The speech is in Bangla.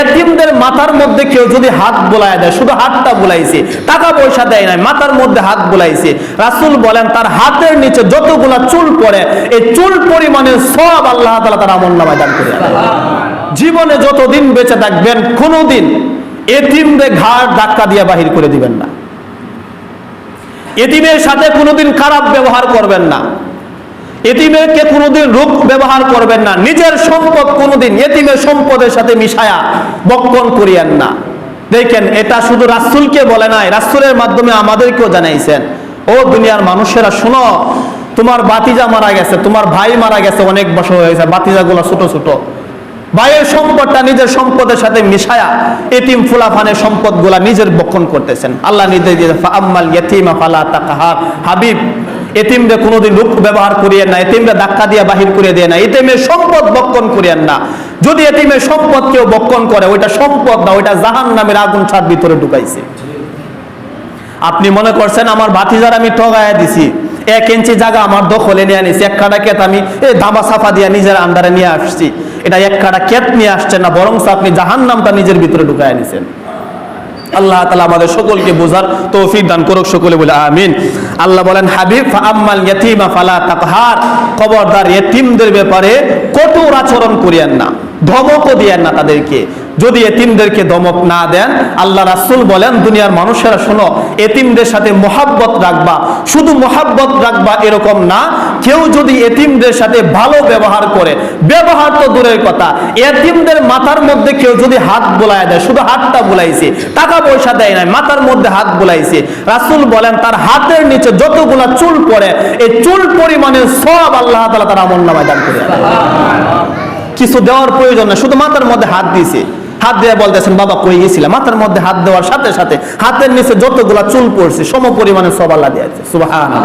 এতিমদের মাথার মধ্যে কেউ যদি হাত বোলায় দেয়, শুধু হাতটা বোলাইছে, টাকা পয়সা দেয় নাই, মাথার মধ্যে হাত বোলাইছে, রাসূল বলেন তার হাতের নিচে যতগুলা চুল পড়ে এই চুল পরিমাণের সওয়াব আল্লাহ তাআলা তার আমলনামায় দান করে দেন। জীবনে যতদিন বেঁচে থাকবেন কোনোদিন এতিমদের ঘাড় ধাক্কা দিয়ে বাহির করে দিবেন না, এতিমের সাথে কোনোদিন খারাপ ব্যবহার করবেন না, এতিমেরকে কোনোদিন রূপ ব্যবহার করবেন না, নিজের সম্পদ কোনোদিন এতিমের সম্পদের সাথে মিশায়া বক্ষণ করিয়েন না। দেখেন এটা শুধু রাসূলকে বলে নাই, রাসূলের মাধ্যমে আমাদেরকেও জানাইছেন, ও দুনিয়ার মানুষেরা শুনো, তোমার ভাতিজা মারা গেছে, তোমার ভাই মারা গেছে, অনেক বছর হয়ে গেছে, ভাতিজাগুলো ছোট ছোট, ভাইয়ের সম্পদটা নিজের সম্পদের সাথে মিশায়া এতিম ফুলাফানের সম্পদগুলা নিজের বক্ষণ করতেছেন। আল্লাহ নির্দেশ দিয়েছে ফাআম্মাল ইয়াতীমা ফালা তাকহার, হাবিব এতিমরে কোনোদিন রূপ ব্যবহার করিয়েন না, এতিমরে ধাক্কা দিয়ে বাহির করে দিয়ে না, এতিমের সম্পদ বক্ষণ করিয়েন না। যদি এতিমের সম্পদ কেউ বক্ষণ করে ওইটা সম্পদ না, ওইটা জাহান্নামের আগুন ছাদ ভিতরে ঢুকাইছে। আপনি মনে করছেন আমার ভাতিজার আমি ঠগায়া দিছি, 1 ইঞ্চি জায়গা আমার দখলে নিয়ে আনিছি, 1 কাঠা ক্ষেত আমি ধামা সাফা দিয়ে নিজের আন্ডারে নিয়ে আসছি, এটা 1 কাঠা ক্ষেত নিয়ে আসছেন না, বরং আপনি জাহান্নামটা নিজের ভিতরে ঢুকায় নিছেন। আল্লাহ তাআলা আমাদের সকলকে বোঝার তৌফিক দান করুক, সকলে বলে আমিন। আল্লাহ বলেন হাবিব ফাআম্মাল ইয়াতীমা ফালা তাকহার, খবরদার এতিমদের ব্যাপারে কঠোর আচরণ করিয়েন না, ধমকও দিয়েন না তাদেরকে। যদি এতিমদেরকে ধমক না দেন, আল্লাহ রাসূল বলেন দুনিয়ার মানুষেরা শোনো, এতিমদের সাথে মহাব্বত রাখবা, শুধু মহাব্বত রাখবা এরকম না, কেউ যদি এতিমদের সাথে ভালো ব্যবহার করে, ব্যবহার তো দূরের কথা, এতিমদের মাথার মধ্যে কেউ যদি হাত বোলায় দেয়, শুধু হাতটা বোলাইছে, টাকা পয়সা দেয় নাই, মাথার মধ্যে হাত বোলাইছে, রাসূল বলেন তার হাতের নিচে যতগুলা চুল পড়ে এই চুল পরিমাণের সওয়াব আল্লাহ তাআলা তার আমলনামায় দান করে দেন। কিছু দেওয়ার প্রয়োজন না, শুধু মাথার মধ্যে হাত দিয়েছে, হাত দিয়ে বলতেছেন বাবা কই গেছিলাম, মাথার মধ্যে হাত দেওয়ার সাথে সাথে হাতের নিচে যতগুলা চুল পড়ছে সম পরিমাণের সওয়াব আল্লাহ দিয়েছে। সুবহানাল্লাহ।